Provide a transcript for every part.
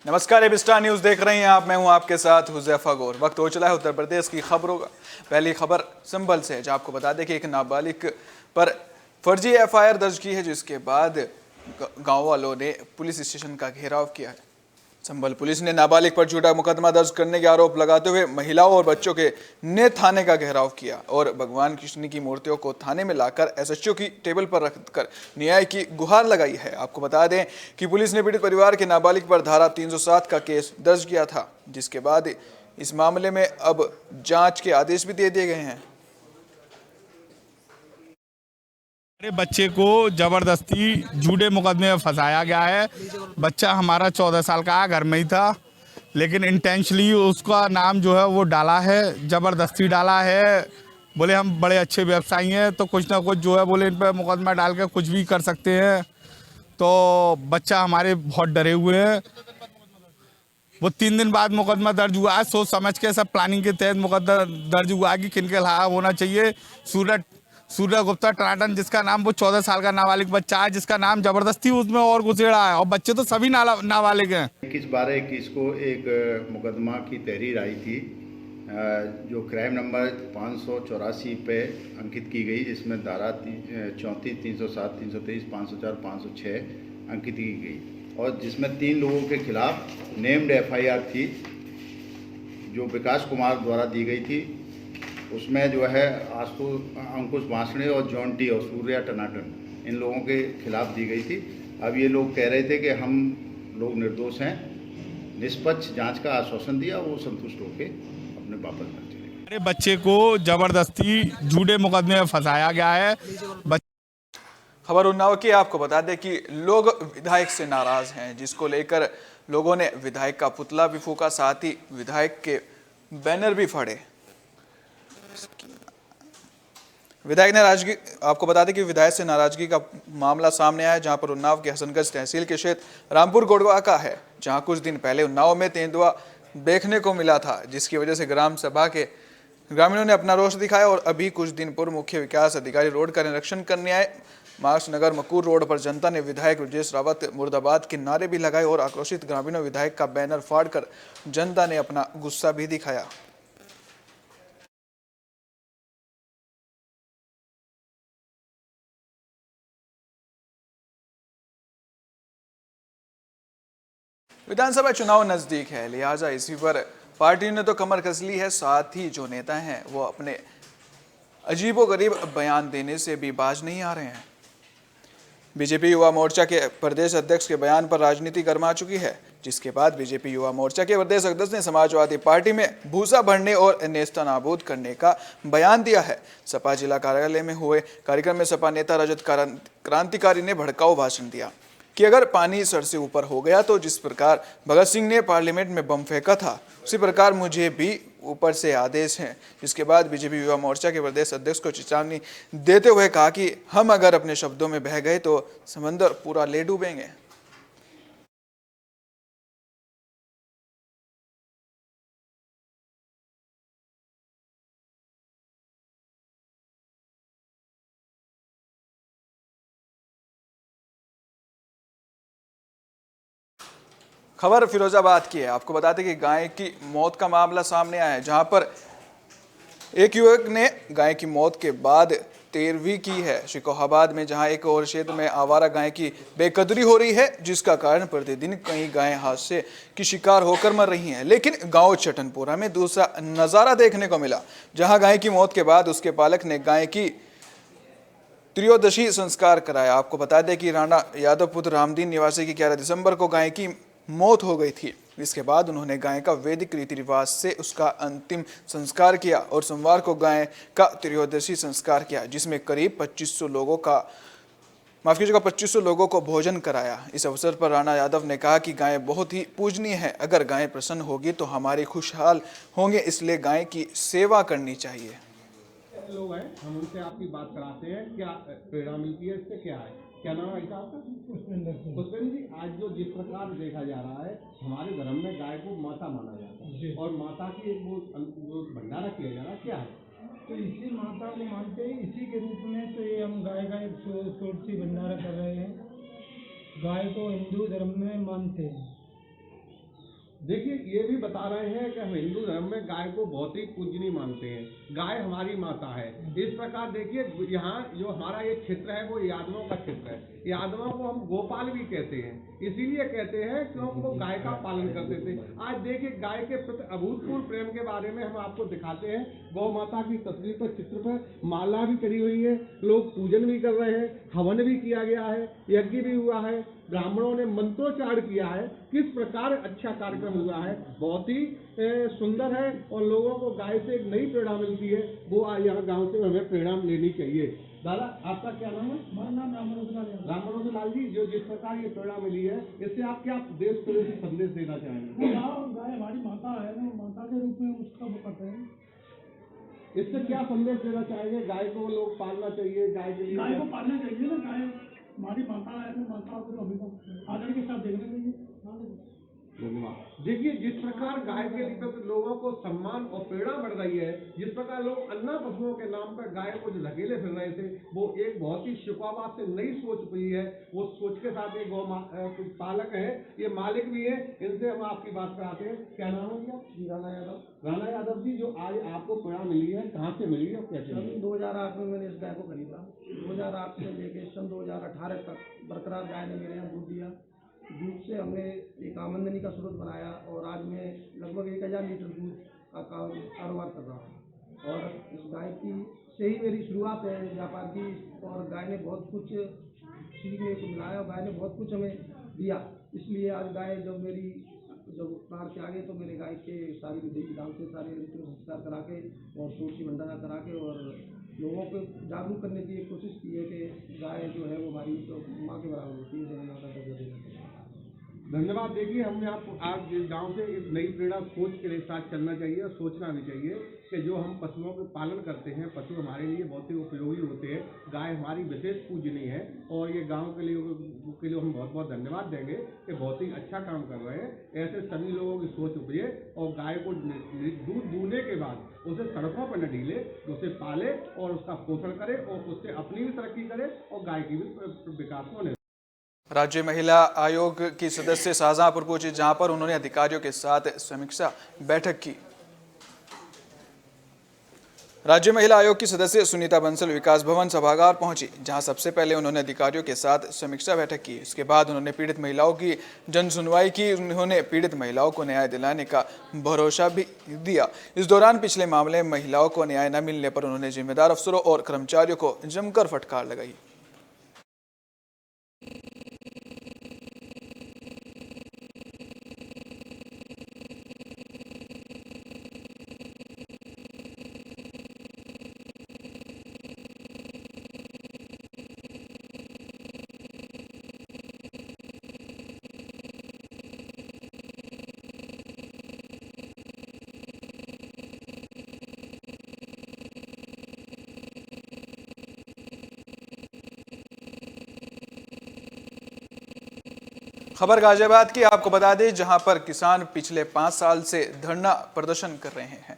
नमस्कार, AB star news देख रहे हैं आप। मैं हूं आपके साथ हुजैफा गौर। वक्त हो चला है उत्तर प्रदेश की खबरों का। पहली खबर संभल से है, जहां आपको बता दें कि एक नाबालिग पर फर्जी एफआईआर दर्ज की है, जिसके बाद गांव वालों ने पुलिस स्टेशन का घेराव किया है। संभल पुलिस ने नाबालिग पर झूठा मुकदमा दर्ज करने के आरोप लगाते हुए महिलाओं और बच्चों के ने थाने का घेराव किया और भगवान कृष्ण की मूर्तियों को थाने में लाकर एसएचओ की टेबल पर रखकर न्याय की गुहार लगाई है। आपको बता दें कि पुलिस ने पीड़ित परिवार के नाबालिग पर धारा 307 का केस दर्ज किया था, जिसके बाद इस मामले में अब जांच के आदेश भी दे दिए गए हैं। हमारे बच्चे को जबरदस्ती झूठे मुकदमे में फंसाया गया है। बच्चा हमारा 14 साल का घर में ही था, लेकिन इंटेंशनली उसका नाम जो है वो डाला है, जबरदस्ती डाला है। बोले हम बड़े अच्छे व्यवसायी हैं तो कुछ ना कुछ जो है बोले इन पर मुकदमा डाल के कुछ भी कर सकते हैं। तो बच्चा हमारे बहुत डरे हुए हैं। वो 3 दिन बाद मुकदमा दर्ज हुआ है। सोच समझ के सब प्लानिंग के तहत मुकदमा दर्ज हुआ है कि किन के खिलाफ होना चाहिए। सूर्य गुप्ता टनाटन, जिसका नाम वो 14 साल का नाबालिग बच्चा है, जिसका नाम जबरदस्ती उसमें और घुसेड़ा है। और बच्चे तो सभी नाबालिग हैं। 21/12/21 को एक मुकदमा की तहरीर आई थी, जो क्राइम नंबर 584 पे अंकित की गई, जिसमें धारा 34, 307, 323, 504, 506 अंकित की गई और जिसमें 3 लोगों के खिलाफ नेम्ड एफआईआर थी, जो विकास कुमार द्वारा दी गई थी। उसमें जो है अंकुश बांसड़े और जॉन्टी और सूर्या टनाटन, इन लोगों के खिलाफ दी गई थी। अब ये लोग कह रहे थे कि हम लोग निर्दोष हैं। निष्पक्ष जांच का आश्वासन दिया, वो संतुष्ट होकर अपने वापस घर चले गए। हमारे बच्चे को जबरदस्ती झूठे मुकदमे में फंसाया गया है। खबर उन्नाव की। आपको बता दें कि लोग विधायक से नाराज हैं, जिसको लेकर लोगों ने विधायक का पुतला भी फूका, साथ ही विधायक के बैनर भी फाड़े। विधायक ने आपको बता दें कि विधायक से नाराजगी का मामला सामने आया है, जहां पर उन्नाव के हसनगंज तहसील के क्षेत्र रामपुर गोड़वा का है, जहां कुछ दिन पहले उन्नाव में तेंदुआ देखने को मिला था, जिसकी वजह से ग्राम सभा के ग्रामीणों ने अपना रोष दिखाया। और अभी कुछ दिन पूर्व मुख्य विकास अधिकारी रोड का निरीक्षण करने आए। मार्क्स नगर मकूर रोड पर जनता ने विधायक ब्रजेश रावत मुर्दाबाद के नारे भी लगाए और आक्रोशित ग्रामीणों विधायक का बैनर फाड़कर जनता ने अपना गुस्सा भी दिखाया। विधानसभा चुनाव नजदीक है, लिहाजा इसी पर पार्टी ने तो कमर कस ली है। साथ ही जो नेता हैं वो अपने अजीबोगरीब बयान देने से भी बाज नहीं आ रहे हैं। बीजेपी युवा मोर्चा के प्रदेश अध्यक्ष के बयान पर राजनीति गर्मा चुकी है, जिसके बाद बीजेपी युवा मोर्चा के प्रदेश अध्यक्ष ने समाजवादी पार्टी में भूसा भरने और नेस्तनाबूद करने का बयान दिया है। सपा जिला कार्यालय में हुए कार्यक्रम में सपा नेता रजत क्रांतिकारी ने भड़काऊ भाषण दिया कि अगर पानी सर से ऊपर हो गया तो जिस प्रकार भगत सिंह ने पार्लियामेंट में बम फेंका था, उसी प्रकार मुझे भी ऊपर से आदेश हैं। जिसके बाद बीजेपी युवा मोर्चा के प्रदेश अध्यक्ष को चेतावनी देते हुए कहा कि हम अगर अपने शब्दों में बह गए तो समंदर पूरा ले डूबेंगे। खबर फिरोजाबाद की है। आपको बताते कि गाय की मौत का मामला सामने आया है, जहां पर एक युवक ने गाय की मौत के बाद तेरहवीं की है शिकोहाबाद में, जहां एक और क्षेत्र में आवारा गाय की बेकदरी हो रही है, जिसका कारण प्रतिदिन कई गायें हादसे की शिकार होकर मर रही हैं। लेकिन गांव चटनपुरा में दूसरा नजारा देखने को मिला, जहां गाय की मौत के बाद उसके पालक ने गाय की त्रयोदशी संस्कार कराया। आपको बता दें कि राणा यादव पुत्र रामदीन निवासी की 11 दिसंबर को गाय की मौत हो गई थी। इसके बाद उन्होंने गाय का वैदिक रीति रिवाज से उसका अंतिम संस्कार किया और सोमवार को गाय का त्रयोदशी संस्कार किया, जिसमें करीब 2500 लोगों को भोजन कराया। इस अवसर पर राणा यादव ने कहा कि गाय बहुत ही पूजनीय है, अगर गाय प्रसन्न होगी तो हमारे खुशहाल होंगे, इसलिए गाय की सेवा करनी चाहिए। लोग हैं, हम उनसे आपकी बात कराते हैं, क्या प्रेरणा मिलती है, इससे क्या है, क्या नाम है आपका? पुष्पेंद्र जी, आज जो जिस प्रकार देखा जा रहा है, हमारे धर्म में गाय को माता माना जाता है और माता की एक वो भंडारा किया जा रहा है, क्या है? तो इसी माता को मानते हैं, इसी के रूप में तो ये हम गाय का एक षोडशी भंडारा कर रहे हैं। गाय को हिंदू धर्म में मानते हैं। देखिए, ये भी बता रहे हैं कि हम हिंदू धर्म में गाय को बहुत ही पूजनीय मानते हैं। गाय हमारी माता है। इस प्रकार देखिए, यहाँ जो हमारा ये क्षेत्र है वो यादवों का क्षेत्र है। यादवों को हम गोपाल भी कहते हैं, इसीलिए कहते हैं क्योंकि वो गाय का पालन करते थे। आज देखिए, गाय के प्रति अभूतपूर्व प्रेम के बारे में हम आपको दिखाते हैं। गौ माता की तस्वीर पर, चित्र पर माला भी चढ़ी हुई है, लोग पूजन भी कर रहे हैं, हवन भी किया गया है, यज्ञ भी हुआ है, ब्राह्मणों ने मंत्रोच्चारण किया है। किस प्रकार अच्छा कार्यक्रम हुआ है, बहुत ही सुंदर है और लोगों को गाय से एक नई प्रेरणा मिलती है। वो यहाँ गांव से हमें प्रेरणा लेनी चाहिए। दादा, आपका क्या नाम है? हमारा नाम राम लाल जी, जो जिस प्रकार ये प्रेरणा मिली है, इससे आप क्या देश को संदेश देना चाहेंगे? गाय हमारी माता है ना, माता के रूप में उसका वो करते हैं। इससे क्या संदेश देना चाहेंगे? गाय को लोग पालना चाहिए, गाय के लिए गाय को पालना चाहिए ना, गाय हमारी माता है, माता को हमें आदर के साथ देखना चाहिए। देखिए, जिस प्रकार गाय के लिए लोगों को सम्मान और प्रेरणा बढ़ रही है, जिस प्रकार लोग अन्ना पशुओं के नाम पर गाय को जो धकेले फिर रहे थे, वो एक बहुत ही शिकवाबाद से नई सोच हुई है। वो सोच के साथ एक गौ पालक है, ये मालिक भी है, इनसे हम आपकी बात कराते हैं। क्या नाम है भैया? राणा यादव। राणा यादव जी, जो आज आपको प्रेरणा मिली है, कहाँ से मिली है और कैसे मिली? 2008 में मैंने इस गाय को खरीदा। 2008 से लेके सन 2018 तक बरकरार गाय ने मेरे यहाँ दूध दिया। दूध से हमने एक आमदनी का स्रोत बनाया और आज मैं लगभग 1000 लीटर दूध का कारोबार कर रहा हूँ। और इस गाय की से ही मेरी शुरुआत है व्यापार की। और गाय ने बहुत कुछ सीखने को मिला है और गाय ने बहुत कुछ हमें दिया। इसलिए आज गाय जब प्राण से आगे, तो मेरे गाय के सारी विधि विधान से सारे रीति संस्कार करा के और तुलसी भंडारा करा के और लोगों को जागरूक करने की कोशिश की है कि गाय जो है वो हमारी तो माँ के बराबर होती है। माता का दर्जा देना चाहिए। धन्यवाद। देखिए, हमने आपको आज गांव से एक नई प्रेरणा सोच के साथ चलना चाहिए और सोचना भी चाहिए कि जो हम पशुओं के पालन करते हैं, पशु हमारे लिए बहुत ही उपयोगी होते हैं। गाय हमारी विशेष पूजनीय है और ये गांव के लिए हम बहुत बहुत धन्यवाद देंगे कि बहुत ही अच्छा काम कर रहे हैं। ऐसे सभी लोगों की सोच उपजे और गाय को दूध दूहने के बाद उसे सड़कों पर न ढीले, उसे पाले और उसका पोषण करे और उससे अपनी भी तरक्की करे और गाय की भी विकास होने। राज्य महिला आयोग की सदस्य शाहजहांपुर पहुंची, जहां पर उन्होंने अधिकारियों के साथ समीक्षा बैठक की। राज्य महिला आयोग की सदस्य सुनीता बंसल विकास भवन सभागार पहुंची, जहां सबसे पहले उन्होंने अधिकारियों के साथ समीक्षा बैठक की। इसके बाद उन्होंने पीड़ित महिलाओं की जन सुनवाई की। उन्होंने पीड़ित महिलाओं को न्याय दिलाने का भरोसा भी दिया। इस दौरान पिछले मामले में महिलाओं को न्याय न मिलने पर उन्होंने जिम्मेदार अफसरों और कर्मचारियों को जमकर फटकार लगाई। खबर गाजियाबाद की, आपको बता दें, जहां पर किसान पिछले 5 साल से धरना प्रदर्शन कर रहे हैं।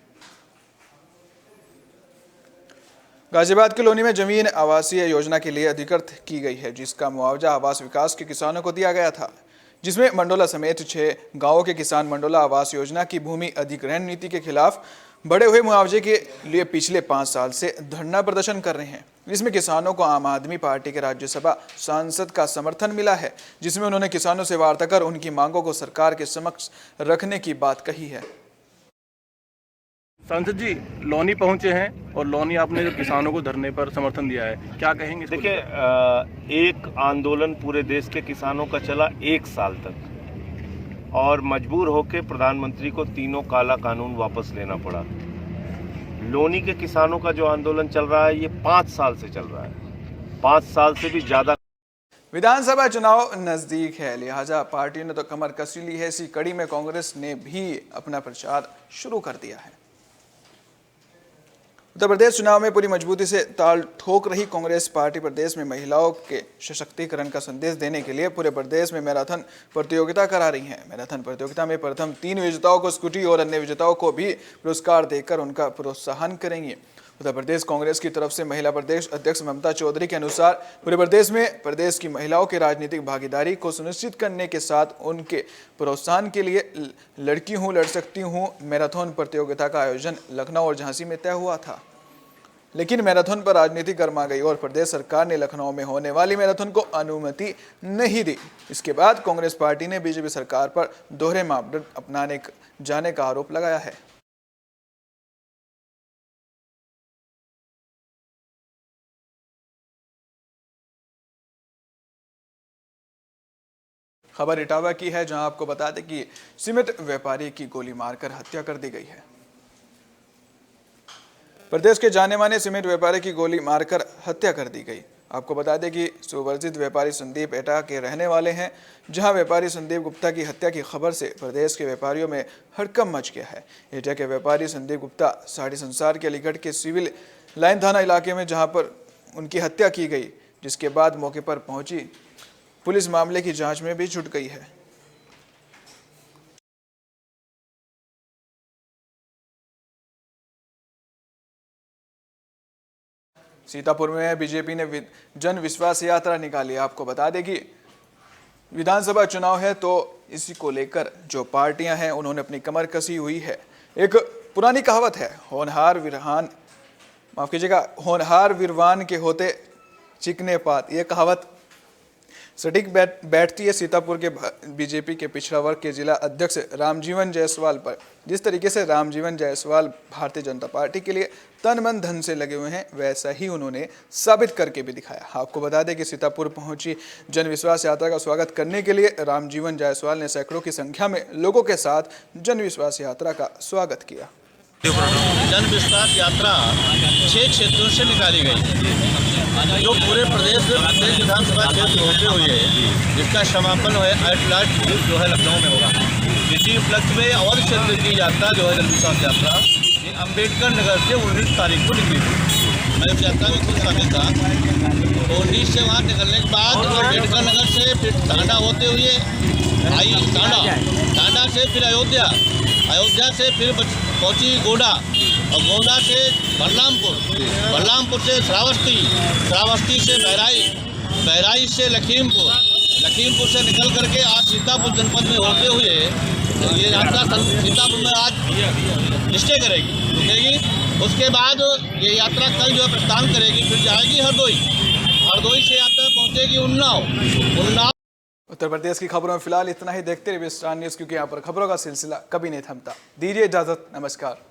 गाजियाबाद के लोनी में जमीन आवासीय योजना के लिए अधिकृत की गई है, जिसका मुआवजा आवास विकास के किसानों को दिया गया था, जिसमें मंडोला समेत 6 गांवों के किसान मंडोला आवास योजना की भूमि अधिग्रहण नीति के खिलाफ बढ़े हुए मुआवजे के लिए पिछले 5 साल से धरना प्रदर्शन कर रहे हैं। इसमें किसानों को आम आदमी पार्टी के राज्यसभा सांसद का समर्थन मिला है, जिसमें उन्होंने किसानों से वार्ता कर उनकी मांगों को सरकार के समक्ष रखने की बात कही है। सांसद जी लोनी पहुंचे हैं और लोनी आपने जो किसानों को धरने पर समर्थन दिया है, क्या कहेंगे? देखिए, एक आंदोलन पूरे देश के किसानों का चला 1 साल तक और मजबूर होकर प्रधानमंत्री को तीनों काला कानून वापस लेना पड़ा। लोनी के किसानों का जो आंदोलन चल रहा है ये 5 साल से चल रहा है, 5 साल से भी ज्यादा। विधानसभा चुनाव नजदीक है, लिहाजा पार्टी ने तो कमर कस ली है। इसी कड़ी में कांग्रेस ने भी अपना प्रचार शुरू कर दिया है। उत्तर प्रदेश चुनाव में पूरी मजबूती से ताल ठोक रही कांग्रेस पार्टी प्रदेश में महिलाओं के सशक्तिकरण का संदेश देने के लिए पूरे प्रदेश में मैराथन प्रतियोगिता करा रही है। मैराथन प्रतियोगिता में प्रथम 3 विजेताओं को स्कूटी और अन्य विजेताओं को भी पुरस्कार देकर उनका प्रोत्साहन करेंगे। उत्तर प्रदेश कांग्रेस की तरफ से महिला प्रदेश अध्यक्ष ममता चौधरी के अनुसार पूरे प्रदेश में प्रदेश की महिलाओं की राजनीतिक भागीदारी को सुनिश्चित करने के साथ उनके प्रोत्साहन के लिए लड़की हूँ लड़ सकती हूँ मैराथन प्रतियोगिता का आयोजन लखनऊ और झांसी में तय हुआ था। लेकिन मैराथन पर राजनीति गर्मा गई और प्रदेश सरकार ने लखनऊ में होने वाली मैराथन को अनुमति नहीं दी। इसके बाद कांग्रेस पार्टी ने बीजेपी सरकार पर दोहरे मापदंड अपनाने जाने का आरोप लगाया है। खबर इटावा की है, जहां आपको बता दें कि सीमेंट व्यापारी की गोली मारकर हत्या कर दी गई है। प्रदेश के जाने माने सीमेंट व्यापारी की गोली मारकर हत्या कर दी गई। आपको बता दें कि सुवर्जित व्यापारी संदीप एटा के रहने वाले हैं, जहां व्यापारी संदीप गुप्ता की हत्या की खबर से प्रदेश के व्यापारियों में हड़कंप मच गया है। एटा के व्यापारी संदीप गुप्ता साड़ी संसार के अलीगढ़ के सिविल लाइन थाना इलाके में जहां पर उनकी हत्या की गई, जिसके बाद मौके पर पहुंची पुलिस मामले की जांच में भी जुट गई है। सीतापुर में बीजेपी ने जन विश्वास यात्रा निकाली। आपको बता दें कि विधानसभा चुनाव है, तो इसी को लेकर जो पार्टियां हैं उन्होंने अपनी कमर कसी हुई है। एक पुरानी कहावत है, होनहार वीरवान के होते चिकने पात। ये कहावत सटीक बैठती है सीतापुर के बीजेपी के पिछड़ा वर्ग के जिला अध्यक्ष रामजीवन जायसवाल पर। जिस तरीके से रामजीवन जायसवाल भारतीय जनता पार्टी के लिए तन मन धन से लगे हुए हैं, वैसा ही उन्होंने साबित करके भी दिखाया। आपको बता दें कि सीतापुर पहुंची जन विश्वास यात्रा का स्वागत करने के लिए रामजीवन जायसवाल ने सैकड़ों की संख्या में लोगों के साथ जन विश्वास यात्रा का स्वागत किया। जन विश्वास यात्रा 6 क्षेत्रों से निकाली गई, जो पूरे प्रदेश विधानसभा क्षेत्र होते हुए जिसका समापन एट लास्ट जो है लखनऊ में होगा। इसी उपलक्ष्य में और क्षेत्र की यात्रा जो है जन विश्वास यात्रा ये अम्बेडकर नगर से 19 तारीख को निकली थी। मैं इस यात्रा में खुद शामिल था। 19 से वहाँ निकलने के बाद अम्बेडकर नगर से फिर टांडा होते हुए आई टांडा से फिर अयोध्या से फिर पहुंची गोंडा और गोंडा से बलरामपुर से श्रावस्ती से बहराइच से लखीमपुर से निकल करके आज सीतापुर जनपद में होते हुए ये यात्रा सीतापुर में आज स्टे करेगी, रुकेगी। उसके बाद ये यात्रा कल जो है प्रस्थान करेगी, फिर जाएगी हरदोई से यात्रा पहुंचेगी उन्नाव। उत्तर प्रदेश की खबरों में फिलहाल इतना ही। देखते रहिए स्टार न्यूज़, क्योंकि यहाँ पर खबरों का सिलसिला कभी नहीं थमता। दीजिए इजाजत, नमस्कार।